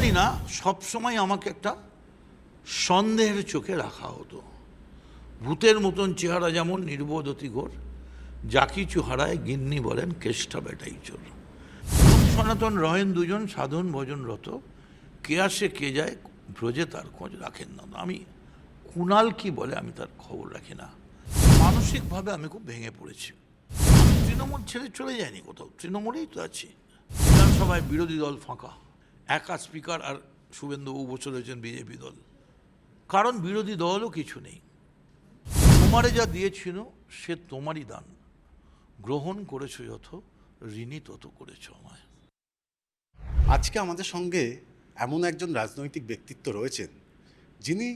জানি না, সবসময় আমাকে একটা সন্দেহের চোখে রাখা হতো। ভূতের মতন চেহারা যেমন নির্বোধ অতি ঘোর, যা কিছু হারায় গিন্নি বলেন কেষ্টা বেটাই চোর। সনাতন রহেন দুজন সাধন ভজনরত, কে আসে কে যায় ব্রজে তার খোঁজ রাখেন না। আমি কুণাল কি বলে আমি তার খবর রাখি না। মানসিকভাবে আমি খুব ভেঙে পড়েছি। তৃণমূল ছেড়ে চলে যায়নি কোথাও, তৃণমূলেই তো আছি। বিধানসভায় বিরোধী দল ফাঁকা, একা স্পিকার আর শুভেন্দুবাবু বসে রয়েছেন বিজেপি দল। কারণ বিরোধী দলও কিছু নেই। তোমারে যা দিয়েছিল সে তোমারই দান, গ্রহণ করেছ যত, ঋণী তত করেছ আমায়। আজকে আমাদের সঙ্গে এমন একজন রাজনৈতিক ব্যক্তিত্ব রয়েছেন যিনি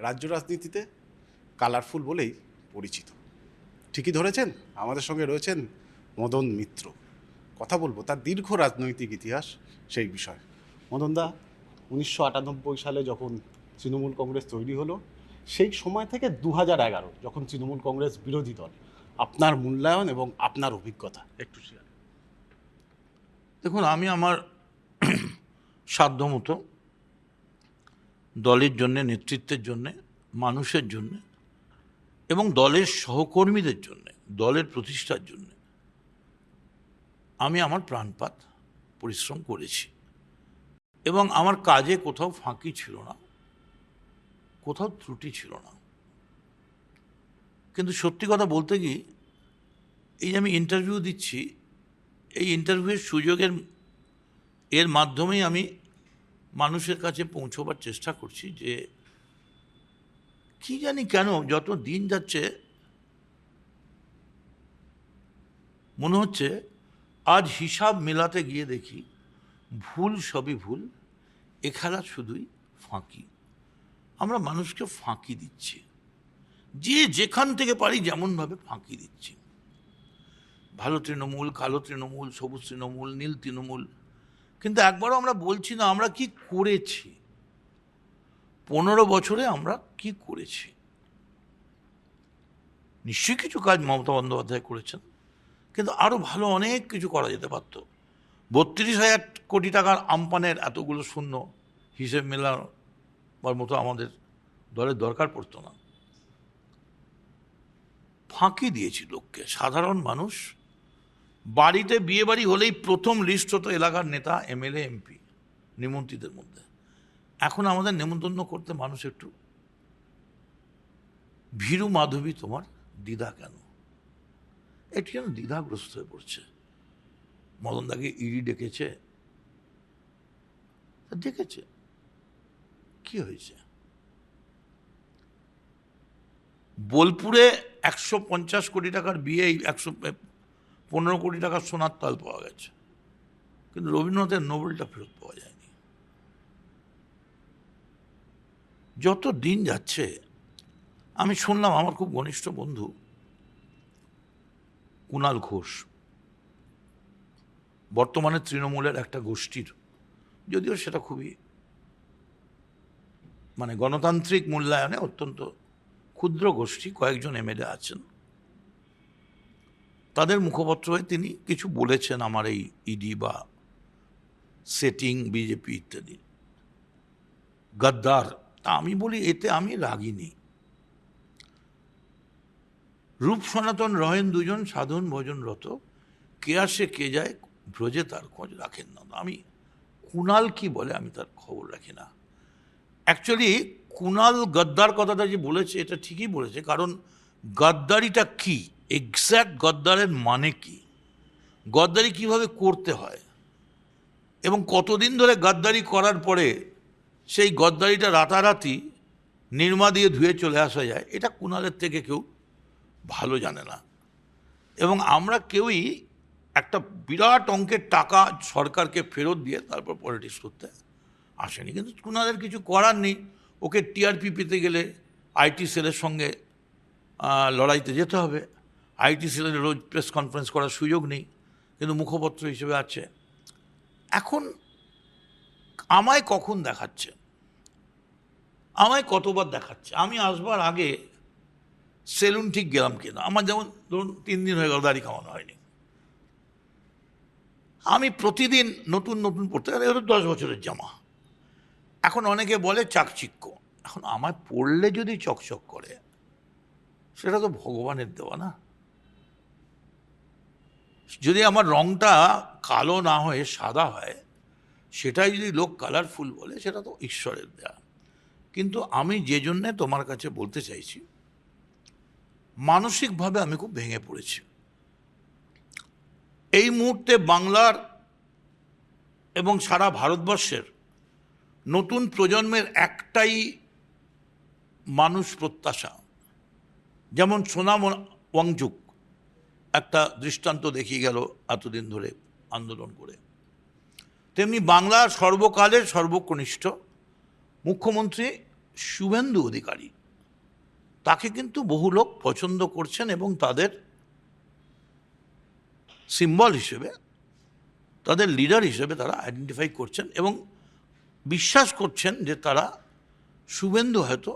রাজ্য রাজনীতিতে কালারফুল বলেই পরিচিত। ঠিকই ধরেছেন, আমাদের সঙ্গে রয়েছেন মদন মিত্র। কথা বলবো তার দীর্ঘ রাজনৈতিক ইতিহাস সেই বিষয়। মদনদা, 1998 সালে যখন তৃণমূল কংগ্রেস তৈরি হলো, সেই সময় থেকে 2011 যখন তৃণমূল কংগ্রেস বিরোধী দল, আপনার মূল্যায়ন এবং আপনার অভিজ্ঞতা একটু শেয়ার। দেখুন, আমি আমার সাধ্যমতো দলের জন্যে, নেতৃত্বের জন্যে, মানুষের জন্যে এবং দলের সহকর্মীদের জন্যে, দলের প্রতিষ্ঠার জন্যে আমি আমার প্রাণপাত পরিশ্রম করেছি এবং আমার কাজে কোথাও ফাঁকি ছিল না, কোথাও ত্রুটি ছিল না। কিন্তু সত্যি কথা বলতে কি, এই যে আমি ইন্টারভিউ দিচ্ছি, এই ইন্টারভিউয়ের সুযোগের এর মাধ্যমেই আমি মানুষের কাছে পৌঁছবার চেষ্টা করছি যে কি জানি কেন যত দিন যাচ্ছে মনে হচ্ছে আজ হিসাব মেলাতে গিয়ে দেখি ভুল সবই ভুল, এ খেলা শুধুই ফাঁকি। আমরা মানুষকে ফাঁকি দিচ্ছি, যে যেখান থেকে পারি যেমনভাবে ফাঁকি দিচ্ছি। ভালো তৃণমূল, কালো তৃণমূল, সবুজ তৃণমূল, নীল তৃণমূল, কিন্তু একবারও আমরা বলছি না আমরা কি করেছি। 15 বছরে আমরা কি করেছি। নিশ্চয়ই কিছু কাজ মমতা বন্দ্যোপাধ্যায় করেছেন, কিন্তু আরও ভালো অনেক কিছু করা যেতে পারত। 32,000 কোটি টাকার আমপানের এতগুলো শূন্য হিসেব মেলাবার মতো আমাদের দলের দরকার পড়তো না। ফাঁকি দিয়েছি লোককে। সাধারণ মানুষ বাড়িতে বিয়ে বাড়ি হলেই প্রথম লিস্ট হতো এলাকার নেতা, এমএলএ, এমপি নিমন্ত্রিতের মধ্যে। এখন আমাদের নেমন্তন্ন করতে মানুষ একটু ভীরু। মাধবী, তোমার দ্বিধা কেন? একটু যেন দ্বিধাগ্রস্ত হয়ে পড়ছে। মদনদাকে ইডি ডেকেছে, ডেকেছে, কি হয়েছে? বোলপুরে 150 কোটি টাকার বিয়ে, 115 কোটি টাকার সোনার তাল পাওয়া গেছে, কিন্তু রবীন্দ্রনাথের নোবেলটা ফেরত পাওয়া যায়নি। যত দিন যাচ্ছে, আমি শুনলাম আমার খুব ঘনিষ্ঠ বন্ধু কুণাল ঘোষ, বর্তমানে তৃণমূলের একটা গোষ্ঠীর, যদিও সেটা খুবই গণতান্ত্রিক মূল্যায়নে অত্যন্ত ক্ষুদ্র গোষ্ঠী, কয়েকজন এমএলএ আছেন, তাদের মুখপত্র হয়ে তিনি কিছু বলেছেন আমার এই ইডি বা সেটিং, বিজেপি ইত্যাদি। গদ্দার। তা আমি বলি, এতে আমি রাগিনি। রূপ সনাতন রহেন দুজন সাধন ভজনরত, কে আসে কে যায় ব্রজে তার খোঁজ রাখেন না। আমি কুণাল কি বলে আমি তার খবর রাখি না। অ্যাকচুয়ালি কুণাল গদ্দার কথাটা যে বলেছে এটা ঠিকই বলেছে, কারণ গদ্দারিটা কি, এক্স্যাক্ট গদ্দারের মানে কি, গদ্দারি কিভাবে করতে হয় এবং কতদিন ধরে গদ্দারি করার পরে সেই গদ্দারিটা রাতারাতি নির্মা দিয়ে ধুয়ে চলে আসা যায়, এটা কুণালের থেকে কেউ ভালো জানে না। এবং আমরা কেউই একটা বিরাট অঙ্কের টাকা সরকারকে ফেরত দিয়ে তারপর পলিটিক্স করতে আসেনি। কিন্তু কুণালের কিছু করার নেই, ওকে টিআরপি পেতে গেলে আইটি সেলের সঙ্গে লড়াইতে যেতে হবে। আইটি সেলের রোজ প্রেস কনফারেন্স করার সুযোগ নেই, কিন্তু মুখপত্র হিসেবে আছে। এখন আমায় কখন দেখাচ্ছে, আমায় কতবার দেখাচ্ছে? আমি আসবার আগে সেলুন ঠিক গেলাম কিনা, আমার যেমন ধরুন 3 দিন হয়ে গেল দাড়ি কামানো হয়নি, আমি প্রতিদিন নতুন নতুন পড়তে গেলে 10 বছরের জামা, এখন অনেকে বলে চাকচিক্য। এখন আমায় পড়লে যদি চকচক করে, সেটা তো ভগবানের দেওয়া না। যদি আমার রংটা কালো না হয়ে সাদা হয়, সেটাই যদি লোক কালারফুল বলে, সেটা তো ঈশ্বরের দেওয়া। কিন্তু আমি যে জন্যে তোমার কাছে বলতে চাইছি, মানসিকভাবে আমি খুব ভেঙে পড়েছি। এই মুহূর্তে বাংলার এবং সারা ভারতবর্ষের নতুন প্রজন্মের একটাই মানুষ প্রত্যাশা। যেমন সোনাম ওয়াংচুক একটা দৃষ্টান্ত দেখিয়ে গেল এতদিন ধরে আন্দোলন করে, তেমনি বাংলার সর্বকালের সর্বকনিষ্ঠ মুখ্যমন্ত্রী শুভেন্দু অধিকারী, তাকে কিন্তু বহু লোক পছন্দ করছেন এবং তাদের সিম্বল হিসেবে, তাদের লিডার হিসেবে তারা আইডেন্টিফাই করছেন এবং বিশ্বাস করছেন যে তারা, শুভেন্দু হয়তো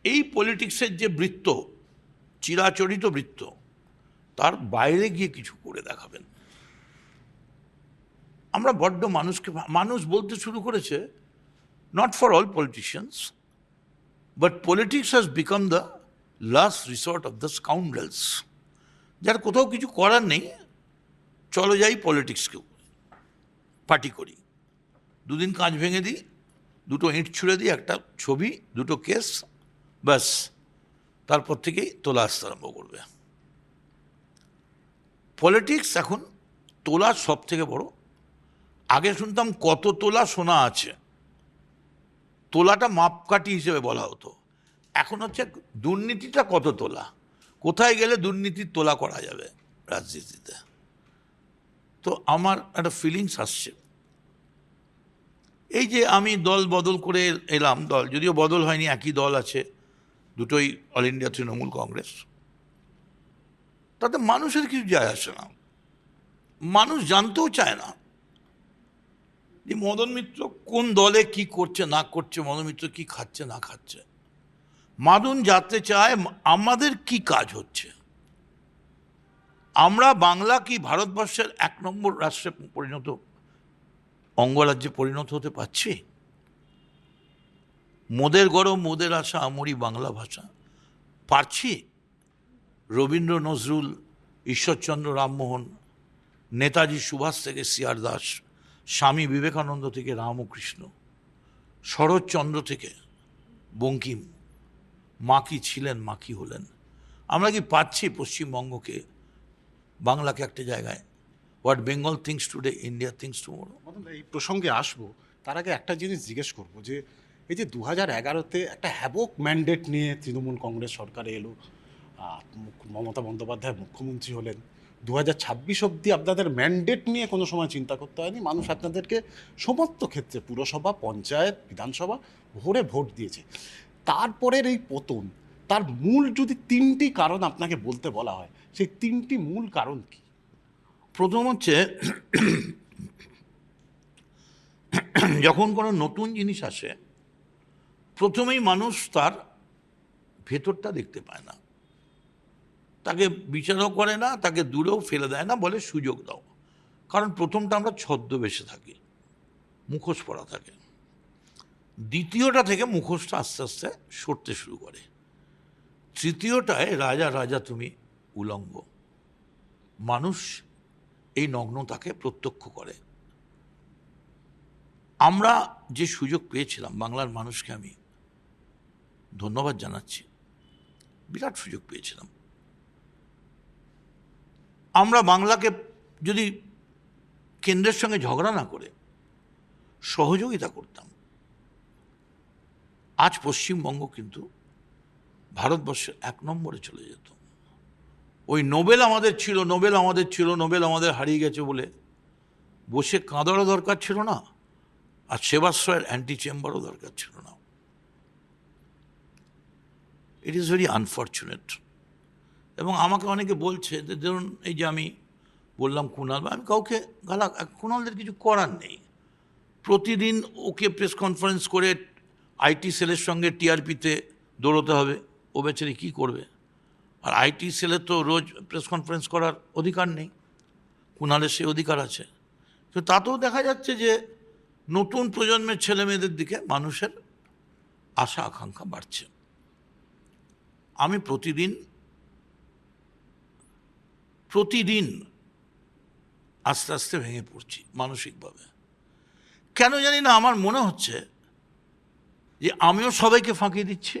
এই পলিটিক্সের যে বৃত্ত, চিরাচরিত বৃত্ত, তার বাইরে গিয়ে কিছু করে দেখাবেন। আমরা বড্ড মানুষ বলতে শুরু করেছে, not for all politicians, but politics has become the last resort of the scoundrels. যার কোথাও কিছু করার নেই, চলো যাই পলিটিক্সকেও পার্টি করি, দুদিন কাঁচ ভেঙে দিই, দুটো ইঁট ছুঁড়ে দিই, একটা ছবি, দুটো কেস, ব্যাস, তারপর থেকেই তোলা আসতে আরম্ভ করবে। পলিটিক্স এখন তোলা সব থেকে বড়। আগে শুনতাম কত তোলা সোনা আছে, তোলাটা মাপকাঠি হিসেবে বলা হতো। এখন হচ্ছে দুর্নীতিটা কত তোলা, কোথায় গেলে দুর্নীতির তোলা করা যাবে রাজনীতিতে। তো আমার একটা ফিলিংস আসছে, এই যে আমি দল বদল করে এলাম, দল যদিও বদল হয়নি, একই দল আছে, দুটোই অল ইন্ডিয়া তৃণমূল কংগ্রেস, তাতে মানুষের কিছু যায় আসে না। মানুষ জানতেও চায় না যে মদন মিত্র কোন দলে কি করছে না করছে, মদন মিত্র কি খাচ্ছে না খাচ্ছে। মাদুন জানতে চায় আমাদের কি কাজ হচ্ছে, আমরা বাংলা কি ভারতবর্ষের 1 নম্বর রাষ্ট্রে পরিণত, অঙ্গরাজ্যে পরিণত হতে পারছি? মোদের গরম মোদের আশা আমরি বাংলা ভাষা পারছি? রবীন্দ্র নজরুল, ঈশ্বরচন্দ্র রামমোহন, নেতাজি সুভাষ থেকে সিআর দাস, স্বামী বিবেকানন্দ থেকে রামকৃষ্ণ, শরৎচন্দ্র থেকে বঙ্কিম, মা কি ছিলেন মা কি হলেন, আমরা কি পাচ্ছি পশ্চিমবঙ্গকে, বাংলাকে একটা জায়গায়? What Bengal things today, India things tomorrow. এই প্রসঙ্গে আসবো, তার আগে একটা জিনিস জিজ্ঞেস করবো যে এই যে 2011-তে একটা হ্যাবক ম্যান্ডেট নিয়ে তৃণমূল কংগ্রেস সরকারে এলো, মমতা বন্দ্যোপাধ্যায় মুখ্যমন্ত্রী হলেন, 2026 অবধি আপনাদের ম্যান্ডেট নিয়ে কোনো সময় চিন্তা করতে হয়নি, মানুষ আপনাদেরকে সমস্ত ক্ষেত্রে পুরসভা, পঞ্চায়েত, বিধানসভা ভরে ভোট দিয়েছে। তারপরের এই পতন, তার মূল যদি 3টি কারণ আপনাকে বলতে বলা হয়, সেই 3টি মূল কারণ কি? প্রথম হচ্ছে, যখন কোনো নতুন জিনিস আসে, প্রথমেই মানুষ তার ভেতরটা দেখতে পায় না, তাকে বিচারও করে না, তাকে দূরেও ফেলে দেয় না, বলে সুযোগ দাও। কারণ প্রথমটা আমরা ছদ্মবেশে থাকি, মুখোশ পরা থাকে। দ্বিতীয়টা থেকে মুখোশটা আস্তে আস্তে সরতে শুরু করে। তৃতীয়টায় রাজা রাজা তুমি উলঙ্গ, মানুষ এই নগ্নতাকে প্রত্যক্ষ করে। আমরা যে সুযোগ পেয়েছিলাম, বাংলার মানুষকে আমি ধন্যবাদ জানাচ্ছি, বিরাট সুযোগ পেয়েছিলাম। আমরা বাংলাকে যদি কেন্দ্রের সঙ্গে ঝগড়া না করে সহযোগিতা করতাম, আজ পশ্চিমবঙ্গ কিন্তু ভারতবর্ষের 1 নম্বরে চলে যেত। ওই নোবেল আমাদের ছিল, নোবেল আমাদের ছিল, নোবেল আমাদের হারিয়ে গেছে বলে বসে কাঁদারও দরকার ছিল না, আর সেবাশ্রয়ের অ্যান্টি চেম্বারও দরকার ছিল না। It is very unfortunate. এবং আমাকে অনেকে বলছে যে, ধরুন এই যে আমি বললাম কুণাল, আমি কাউকে কুণালদের কিছু করার নেই, প্রতিদিন ওকে প্রেস কনফারেন্স করে আইটি সেলের সঙ্গে টিআরপিতে দৌড়তে হবে, ও বেচারি কী করবে? আর আইটি সেলের তো রোজ প্রেস কনফারেন্স করার অধিকার নেই, কুণালের সেই অধিকার আছে। তো তাতেও দেখা যাচ্ছে যে নতুন প্রজন্মের ছেলে মেয়েদের দিকে মানুষের আশা আকাঙ্ক্ষা বাড়ছে। আমি প্রতিদিন আস্তে আস্তে ভেঙে পড়ছি মানসিকভাবে। কেন জানি না, আমার মনে হচ্ছে যে আমিও সবাইকে ফাঁকি দিচ্ছি,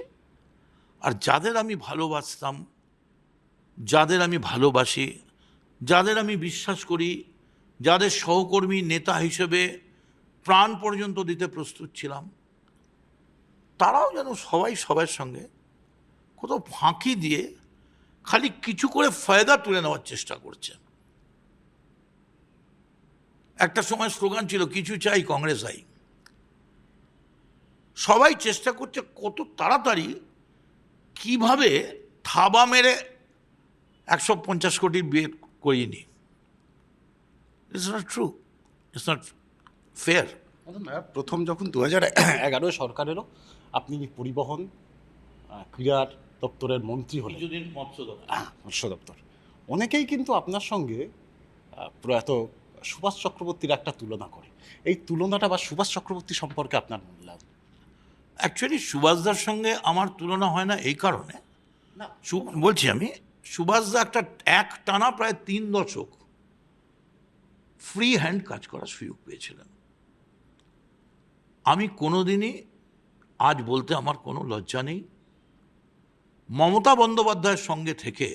আর যাদের আমি ভালোবাসতাম, যাদের আমি ভালোবাসি, যাদের আমি বিশ্বাস করি, যাদের সহকর্মী নেতা হিসেবে প্রাণ পর্যন্ত দিতে প্রস্তুত ছিলাম, তারাও যেন সবাই সবার সঙ্গে কোথাও ফাঁকি দিয়ে খালি কিছু করে ফায়দা তুলে নেওয়ার চেষ্টা করছে। একটা সময় স্লোগান ছিল, কিছু চাই কংগ্রেস আই। সবাই চেষ্টা করছে কত তাড়াতাড়ি কিভাবে থাবা মেরে 150 কোটির বিয়ে করিয়ে নি। It's not true, it's not fair. প্রথম যখন 2011 সরকারেরও আপনি পরিবহন ক্রীড়ার দপ্তরের মন্ত্রী হলেন, কিছুদিন মৎস্য দপ্তর, অনেকেই কিন্তু আপনার সঙ্গে প্রয়াত সুভাষ চক্রবর্তীর একটা তুলনা করে। এই তুলনাটা বা সুভাষ চক্রবর্তী সম্পর্কে আপনার মূল্যায়ন? অ্যাকচুয়ালি সুভাষদার সঙ্গে আমার তুলনা হয় না এই কারণে, না বলছি আমি, সুভাষদা এক টানা প্রায় 3 দশক ফ্রি হ্যান্ড কাজ করার সুযোগ পেয়েছিলেন। আমি কোনোদিনই, আজ বলতে আমার কোনো লজ্জা নেই, মমতা বন্দ্যোপাধ্যায়ের সঙ্গে থেকে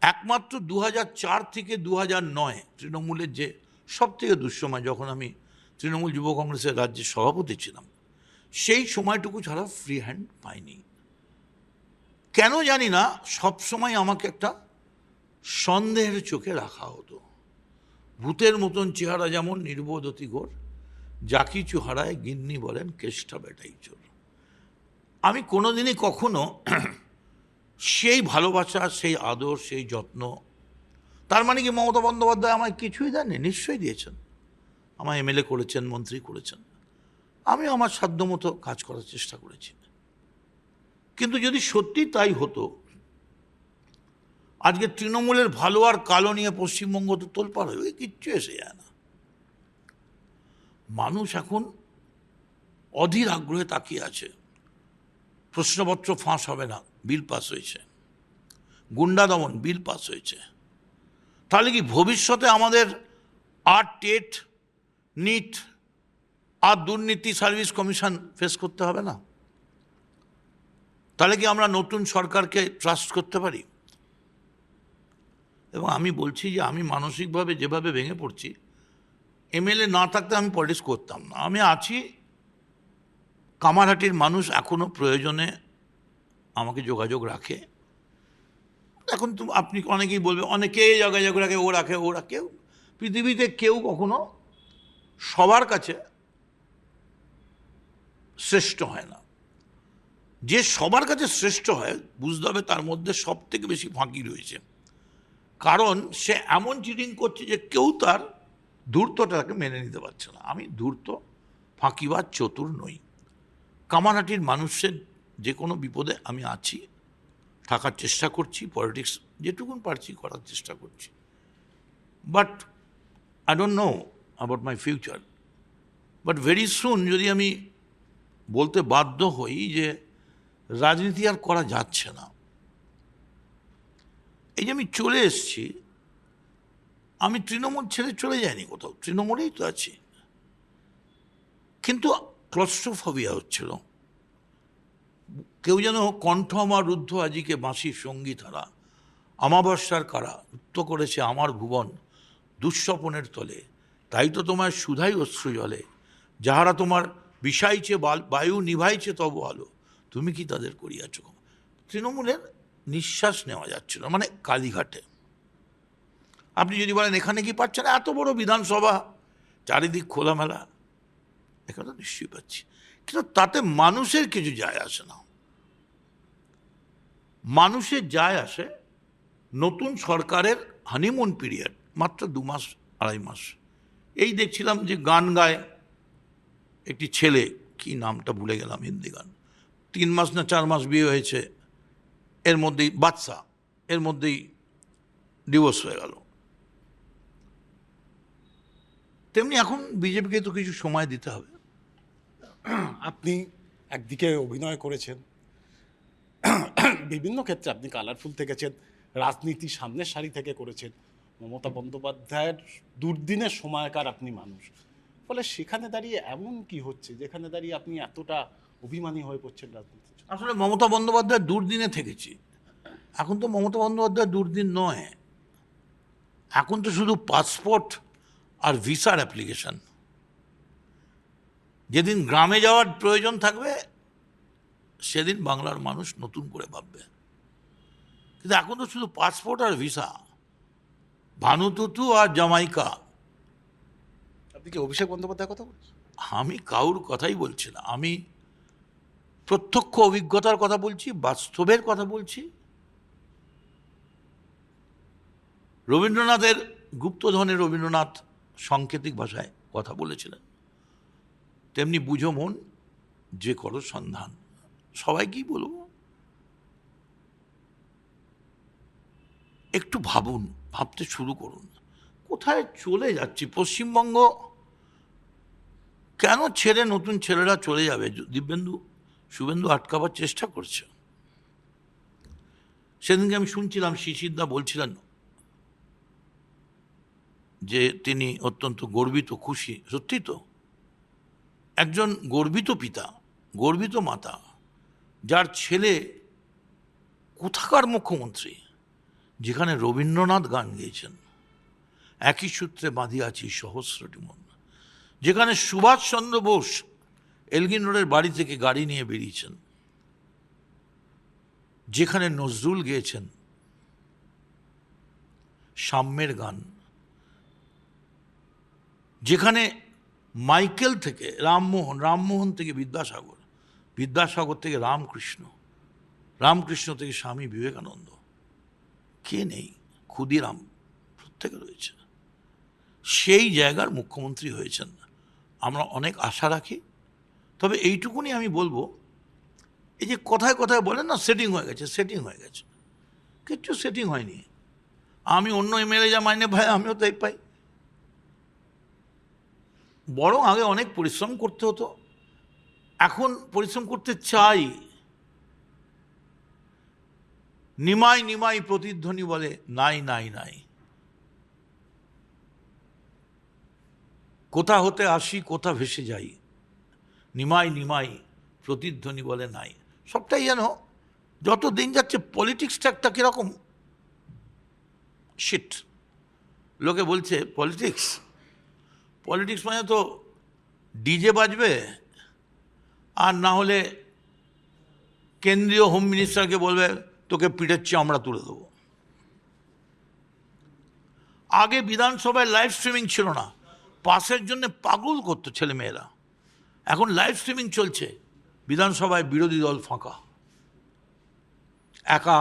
একমাত্র 2004 থেকে 2009 তৃণমূলের যে সব থেকে দুঃসময়, যখন আমি তৃণমূল যুব কংগ্রেসের রাজ্যের সভাপতি ছিলাম, সেই সময়টুকু ছাড়া ফ্রি হ্যান্ড পাইনি। কেন জানি না, সবসময় আমাকে একটা সন্দেহের চোখে রাখা হতো। ভূতের মতন চেহারা যেমন নির্বোধ অতি ঘোর, যা কিছু হারায় গিন্নি বলেন কেষ্টা বেটাই চোর। আমি কোনোদিনই কখনো সেই ভালোবাসা, সেই আদর, সেই যত্ন, তার মানে কি মমতা বন্দ্যোপাধ্যায় আমায় কিছুই দেননি? নিশ্চয়ই দিয়েছেন। আমায় এমএলএ করেছেন, মন্ত্রী করেছেন, আমি আমার সাধ্যমতো কাজ করার চেষ্টা করেছি। কিন্তু যদি সত্যি তাই হতো, আজকে তৃণমূলের ভালো আর কালো নিয়ে পশ্চিমবঙ্গ তো তোলপাড় হয়ে কিচ্ছু এসে যায় না। মানুষ এখন অধীর আগ্রহে তাকিয়ে আছে। প্রশ্নপত্র ফাঁস হবে না, বিল পাস হয়েছে। গুন্ডা দমন বিল পাস হয়েছে। তাহলে কি ভবিষ্যতে আমাদের আর টেট, নিট আর দুর্নীতি সার্ভিস কমিশন ফেস করতে হবে না? তাহলে কি আমরা নতুন সরকারকে ট্রাস্ট করতে পারি? এবং আমি বলছি যে আমি মানসিকভাবে যেভাবে ভেঙে পড়ছি, এমএলএ না থাকতে আমি পলিটিক্স করতাম না। আমি আছি, কামারহাটির মানুষ এখনো প্রয়োজনে আমাকে যোগাযোগ রাখে। এখন তো আপনি অনেকেই বলবে, অনেকেই যোগাযোগ রাখে, ও রাখে। পৃথিবীতে কেউ কখনো সবার কাছে শ্রেষ্ঠ হয় না। যে সবার কাছে শ্রেষ্ঠ হয়, বুঝতে হবে তার মধ্যে সব থেকে বেশি ফাঁকি রয়েছে। কারণ সে এমন চিটিং করছে যে কেউ তার ধূর্তটাকে মেনে নিতে পারছে না। আমি ধূর্ত, ফাঁকিবাজ, চতুর নই। কামারহাটির মানুষের যে কোনো বিপদে আমি আছি, থাকার চেষ্টা করছি, পলিটিক্স যেটুকুন পারছি করার চেষ্টা করছি। But I don't know about my future. But very soon যদি আমি বলতে বাধ্য হই যে রাজনীতি আর করা যাচ্ছে না। এই যে আমি চলে এসেছি, আমি তৃণমূল ছেড়ে চলে যাইনি কোথাও, তৃণমূলেই তো আছি। কিন্তু ক্লস্ট্রোফোবিয়া হচ্ছিল। কেউ যেন কণ্ঠ আমার রুদ্ধ আজিকে বাঁশির সঙ্গী ধারা, আমাবস্যার কারা নৃত্য করেছে আমার ভুবন দুঃস্বপনের তলে, তাই তো তোমার সুধাই অশ্রু জলে, যাহারা তোমার বিষাইছে বায়ু নিভাইছে তব আলো, তুমি কি তাদের করিয়াছ? তৃণমূলের নিঃশ্বাস নেওয়া যাচ্ছিল, মানে কালীঘাটে। আপনি যদি বলেন এখানে কি পাচ্ছেন, এত বড় বিধানসভা, চারিদিক খোলামেলা, এখানে তো নিশ্চয়ই পাচ্ছি। কিন্তু তাতে মানুষের কিছু যায় আসে না। মানুষের যায় আসে নতুন সরকারের হানিমুন পিরিয়ড, মাত্র 2 মাস 2.5 মাস। এই দেখছিলাম যে গান গায় একটি ছেলে, কি নামটা ভুলে গেলাম, হিন্দি গান, 3 মাস না 4 মাস বিয়ে হয়েছে, এর মধ্যেই বাচ্চা, এর মধ্যেই ডিভোর্স হয়ে গেল। তেমনি এখন বিজেপিকে তো কিছু সময় দিতে হবে। আপনি একদিকে অভিনয় করেছেন, বিভিন্ন ক্ষেত্রে আপনি কালারফুল থেকেছেন, রাজনীতি সামনের সারি থেকে করেছেন, মমতা বন্দ্যোপাধ্যায়ের দুর্দিনের সময়কার আপনি মানুষ। ফলে সেখানে দাঁড়িয়ে এমন কি হচ্ছে যেখানে দাঁড়িয়ে আপনি এতটা অভিমানী হয়ে পড়ছেন রাজনীতির জন্য? আসলে মমতা বন্দ্যোপাধ্যায় দুর্দিনে থেকেছি, এখন তো মমতা বন্দ্যোপাধ্যায় দুর্দিন নয়, এখন তো শুধু পাসপোর্ট আর ভিসার অ্যাপ্লিকেশন। যেদিন গ্রামে যাওয়ার প্রয়োজন থাকবে সেদিন বাংলার মানুষ নতুন করে ভাববে, কিন্তু এখন তো শুধু পাসপোর্ট আর ভিসা, ভানুতুতু আর জামাইকা। আপনি কি অভিষেক বন্দ্যোপাধ্যায়ের কথা বলছেন? আমি কাউর কথাই বলছি না, আমি প্রত্যক্ষ অভিজ্ঞতার কথা বলছি, বাস্তবের কথা বলছি। রবীন্দ্রনাথের গুপ্তধনে রবীন্দ্রনাথ সাংকেতিক ভাষায় কথা বলেছিলেন, তেমনি বুঝো মন যে করো সন্ধান। সবাইকেই বলবো, একটু ভাবুন, ভাবতে শুরু করুন, কোথায় চলে যাচ্ছি। পশ্চিমবঙ্গ কেন ছেড়ে নতুন ছেলেরা চলে যাবে? দিব্যেন্দু শুভেন্দু আটকাবার চেষ্টা করছে। সেদিনকে আমি শুনছিলাম শিশিরদা বলছিলেন যে তিনি অত্যন্ত গর্বিত, খুশি। সত্যি তো, একজন গর্বিত পিতা, গর্বিত মাতা, যার ছেলে কোথাকার মুখ্যমন্ত্রী, যেখানে রবীন্দ্রনাথ গান গেয়েছেন, একই সূত্রে বাঁধি আছি সহস্রটি মন, যেখানে সুভাষচন্দ্র বোস এলগিন রোডের বাড়ি থেকে গাড়ি নিয়ে বেরিয়েছেন, যেখানে নজরুল গেয়েছেন সাম্যের গান, যেখানে মাইকেল থেকে রামমোহন, রামমোহন থেকে বিদ্যাসাগর, বিদ্যাসাগর থেকে রামকৃষ্ণ, রামকৃষ্ণ থেকে স্বামী বিবেকানন্দ, কে নেই? ক্ষুদিরাম, প্রত্যেকে রয়েছে। সেই জায়গার মুখ্যমন্ত্রী হয়েছেন, আমরা অনেক আশা রাখি। তবে এইটুকুনি আমি বলবো, এই যে কথায় কথায় বলেন না সেটিং হয়ে গেছে, সেটিং হয়ে গেছে, কিচ্ছু সেটিং হয়নি। আমি অন্য এমএলএ যা মাইনে পাই আমিও তাই পাই, বরং আগে অনেক পরিশ্রম করতে হতো, এখন পরিশ্রম করতে চাই। নিমাই নিমাই প্রতিধ্বনি বলে নাই নাই নাই, কোথা হতে আসি কোথা ভেসে যাই, নিমাই নিমাই প্রতিধ্বনি বলে নাই। সবটাই যেন যত দিন যাচ্ছে পলিটিক্সটা একটা কিরকম শিট। লোকে বলছে পলিটিক্স, পলিটিক্স মানে তো ডিজে বাজবে, আর না হলে কেন্দ্রীয় হোম মিনিস্টারকে বলবে তোকে পিঠের চামড়া তুলে দেবো। আগে বিধানসভায় লাইভ স্ট্রিমিং ছিল না, পাসের জন্য পাগল করতো ছেলেমেয়েরা, এখন লাইভ স্ট্রিমিং চলছে, বিধানসভায় বিরোধী দল ফাঁকা, একা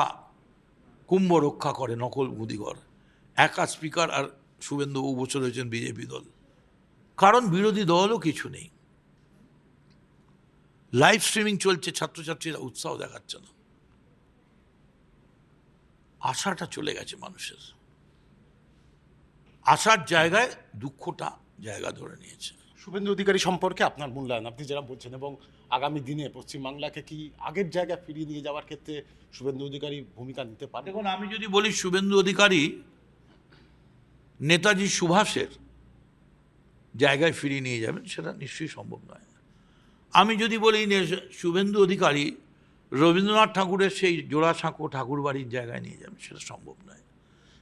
কুম্ভ রক্ষা করে নকল মুদিগর, একা স্পিকার আর শুভেন্দুবাবু বসে রয়েছেন বিজেপি দল, কারণ বিরোধী দলও কিছু নেই। লাইভ স্ট্রিমিং চলছে, ছাত্রছাত্রীরা উৎসাহ দেখাচ্ছে না, আশাটা চলে গেছে মানুষের, আশার জায়গায় দুঃখটা জায়গা ধরে নিয়েছে। শুভেন্দু অধিকারী সম্পর্কে আপনার মূল্যায়ন, আপনি যারা বলছেন, এবং আগামী দিনে পশ্চিমবাংলাকে কি আগের জায়গায় ফিরিয়ে নিয়ে যাওয়ার ক্ষেত্রে শুভেন্দু অধিকারী ভূমিকা নিতে পারে? দেখুন, আমি যদি বলি শুভেন্দু অধিকারী নেতাজি সুভাষের জায়গায় ফিরিয়ে নিয়ে যাবেন, সেটা নিশ্চয়ই সম্ভব নয়। আমি যদি বলি শুভেন্দু অধিকারী রবীন্দ্রনাথ ঠাকুরের সেই জোড়াসাঁকো ঠাকুর বাড়ির জায়গায় নিয়ে যাবেন, সেটা সম্ভব নয়।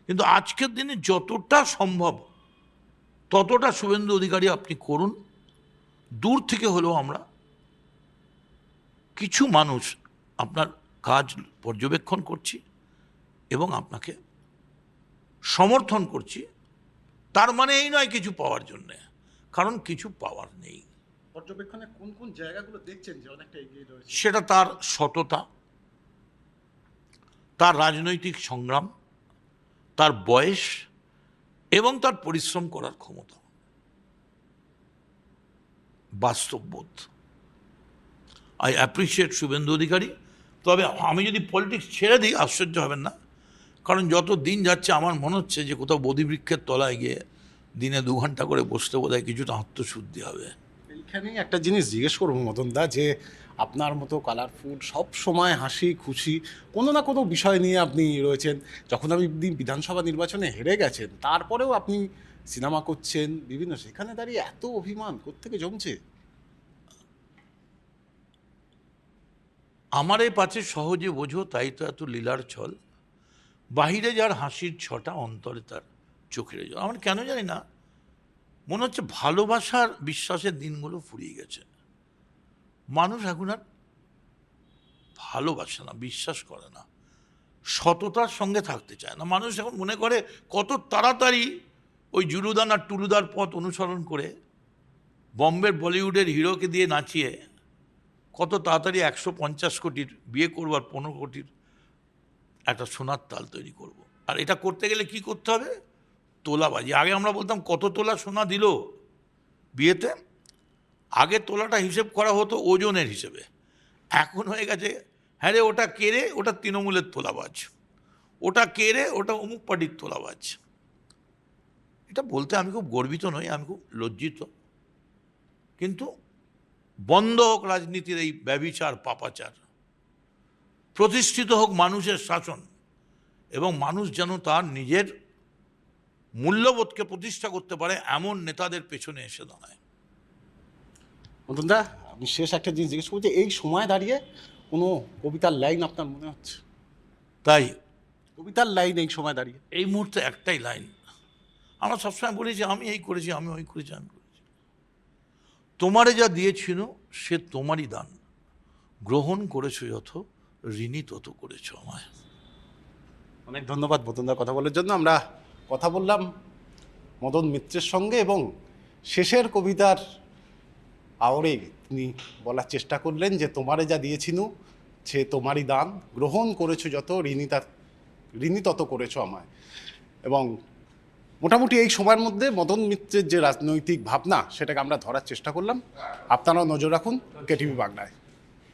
কিন্তু আজকের দিনে যতটা সম্ভব ততটা শুভেন্দু অধিকারী আপনি করুন। দূর থেকে হলেও আমরা কিছু মানুষ আপনার কাজ পর্যবেক্ষণ করছি এবং আপনাকে সমর্থন করছি। তার মানে এই নয় কিছু পাওয়ার জন্যে, কারণ কিছু পাওয়ার নেই। পর্যবেক্ষণে কোন কোন জায়গাগুলো দেখছেন যে অনেকটা এগিয়ে রয়েছে? সেটা তার সততা, তার রাজনৈতিক সংগ্রাম, তার বয়স এবং তার পরিশ্রম করার ক্ষমতা, বাস্তববোধ। I appreciate Suvendu Adhikari. তবে আমি যদি পলিটিক্স ছেড়ে দিই আশ্চর্য হবেন না, কারণ যত দিন যাচ্ছে আমার মনে হচ্ছে যে কোথাও বোধিবৃক্ষের তলায় গিয়ে দিনে 2 ঘন্টা করে বসতে বোধহয় কিছুটা আত্মশুদ্ধি হবে। এইখানেই একটা জিনিস জিজ্ঞেস করবো মদনদা, যে আপনার মতো কালারফুল সব সময় হাসি খুশি কোনো না কোনো বিষয় নিয়ে আপনি রয়েছেন, যখন আপনি বিধানসভা নির্বাচনে হেরে গেছেন তারপরেও আপনি সিনেমা করছেন বিভিন্ন, সেখানে দাঁড়িয়ে এত অভিমান কোত্থেকে জমছে? আমার এই পাছে সহজে বোঝো, তাই তো এত লীলার ছল। বাহিরে যার হাসির ছটা, অন্তরে তার চোখের জল। আমার কেন জানি না মনে হচ্ছে ভালোবাসার বিশ্বাসের দিনগুলো ফুরিয়ে গেছে। মানুষ এখন আর ভালোবাসে না, বিশ্বাস করে না, সততার সঙ্গে থাকতে চায় না। মানুষ এখন মনে করে কত তাড়াতাড়ি ওই জুলুদান আর টুলুদার পথ অনুসরণ করে বম্বের বলিউডের হিরোকে দিয়ে নাচিয়ে কত তাড়াতাড়ি 150 কোটির বিয়ে করবো আর 15 কোটির একটা সোনার তাল তৈরি করব। আর এটা করতে গেলে কি করতে হবে? তোলাবাজি। আগে আমরা বলতাম কত তোলা সোনা দিল বিয়েতে, আগে তোলাটা হিসেব করা হতো ওজনের হিসেবে। এখন হয়ে গেছে হ্যাঁ রে ওটা কে রে, ওটা তৃণমূলের তোলাবাজ, ওটা কে রে, ওটা অমুক পার্টির তোলাবাজ। এটা বলতে আমি খুব গর্বিত নই, আমি খুব লজ্জিত। কিন্তু বন্ধ হোক রাজনীতির এই ব্যভিচার পাপাচার, প্রতিষ্ঠিত হোক মানুষের শাসন, এবং মানুষ যেন তার নিজের মূল্যবোধকে প্রতিষ্ঠা করতে পারে এমন নেতাদের পেছনে এসে দাঁড়ায়। মদনদা, আমি শেষ একটা জিনিস জিজ্ঞেস করছি, এই সময় দাঁড়িয়ে কোনো কবিতার লাইন আপনার মনে হচ্ছে? তাই কবিতার লাইন এই সময় দাঁড়িয়ে? এই মুহূর্তে একটাই লাইন, আমরা সবসময় বলি যে আমি এই করেছি, আমি ওই করেছি, আমি করেছি। তোমারে যা দিয়েছিল সে তোমারই দান, গ্রহণ করেছো যত, ঋণী তত করেছো আমায়। অনেক ধন্যবাদ মদনদা কথা বলার জন্য। আমরা কথা বললাম মদন মিত্রের সঙ্গে, এবং শেষের কবিতার আওরে তিনি বলার চেষ্টা করলেন যে তোমারে যা দিয়েছিনু সে তোমারই দান, গ্রহণ করেছো যত, ঋণী তত করেছো আমায়। এবং মোটামুটি এই সময়ের মধ্যে মদন মিত্রের যে রাজনৈতিক ভাবনা সেটাকে আমরা ধরার চেষ্টা করলাম। আপনারাও নজর রাখুন কেটিভি বাংলায়।